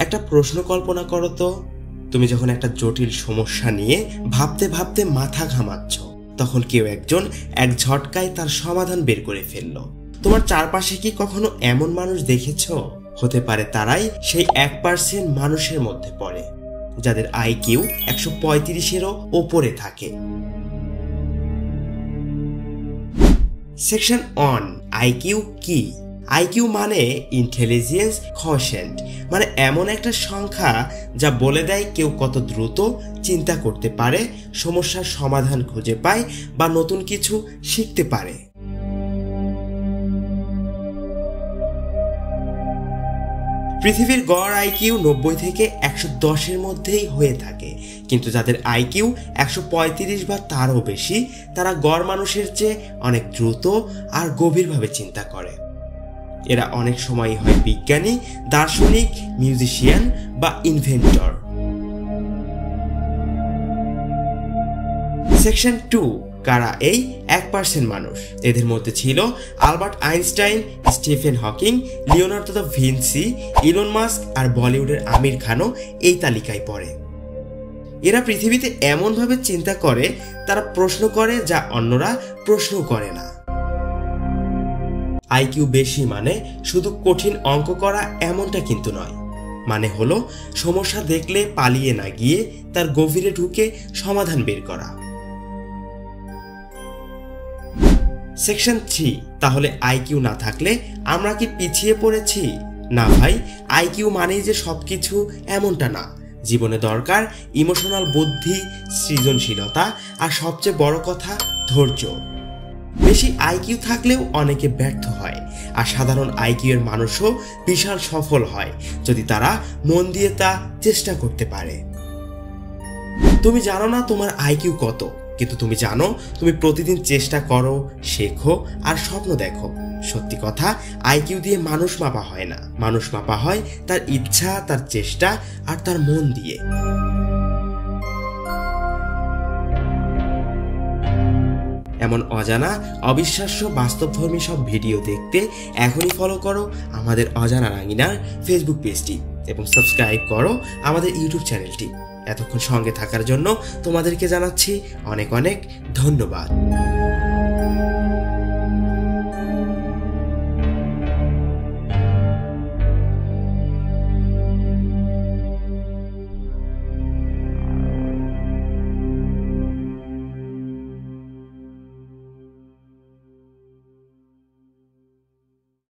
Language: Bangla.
একটা প্রশ্ন কল্পনা করো তো, তুমি যখন একটা জটিল সমস্যা নিয়ে ভাবতে ভাবতে মাথা ঘামাচ্ছ, তখন কেউ একজন এক ঝটকায় তার সমাধান বের করে ফেললো। তোমার চারপাশে কি কখনো এমন মানুষ দেখেছো? হতে পারে তারাই সেই 1% মানুষের মধ্যে পড়ে যাদের আইকিউ 135-এরও ওপরে থাকে। সেকশন 1, আইকিউ কি? আইকিউ মানে ইন্টেলিজেন্স কোয়েশ্চেন্ট, মানে এমন একটা সংখ্যা যা বলে দেয় কেউ কত দ্রুত চিন্তা করতে পারে, সমস্যার সমাধান খুঁজে পায় বা নতুন কিছু শিখতে পারে। পৃথিবীর গড় আইকিউ 90 থেকে 110-এর মধ্যেই হয়ে থাকে, কিন্তু যাদের আইকিউ 135 বা তারও বেশি, তারা গড় মানুষের চেয়ে অনেক দ্রুত আর গভীরভাবে চিন্তা করে। এরা অনেক সময় হয় বিজ্ঞানী, দার্শনিক, মিউজিশিয়ান বা ইনভেন্টর। সেকশন 2, কারা এই 1% মানুষ? এদের মধ্যে ছিল Albert Einstein, Stephen Hawking, Leonardo da Vinci, Elon Musk আর বলিউডের আমির খানও এই তালিকায় পড়ে। এরা পৃথিবীতে এমনভাবে চিন্তা করে, তারা প্রশ্ন করে যা অন্যরা প্রশ্ন করে না। আইকিউ বেশি মানে শুধু কঠিন অঙ্ক করা এমনটা কিন্তু নয়, মানে হলো সমস্যা দেখলে পালিয়ে না গিয়ে তার গভীরে ঢুকে সমাধান বের করা। সেকশন 3, তাহলে আইকিউ না থাকলে আমরা কি পিছিয়ে পড়েছি? না ভাই, আইকিউ মানেই যে সবকিছু এমনটা না। জীবনে দরকার ইমোশনাল বুদ্ধি, সৃজনশীলতা আর সবচেয়ে বড় কথা ধৈর্য। বেশি আইকিউ থাকলেও অনেকে ব্যর্থ হয়, আর সাধারণ আইকিউ এর মানুষও বিশাল সফল হয় যদি তারা মন দিয়ে তা চেষ্টা করতে পারে। তুমি জানো না তোমার আইকিউ কত, কিন্তু তুমি জানো তুমি প্রতিদিন চেষ্টা করো, শেখো আর স্বপ্ন দেখো। সত্যি কথা, আইকিউ দিয়ে মানুষ মাপা হয় না, মানুষ মাপা হয় তার ইচ্ছা, তার চেষ্টা আর তার মন দিয়ে। এমন অজানা, অবিশ্বাস্য, বাস্তবধর্মী সব ভিডিও দেখতে এখনই ফলো করো আমাদের অজানা রাঙিনার ফেসবুক পেজটি এবং সাবস্ক্রাইব করো আমাদের ইউটিউব চ্যানেলটি। এতক্ষণ সঙ্গে থাকার জন্য তোমাদেরকে জানাচ্ছি অনেক অনেক ধন্যবাদ।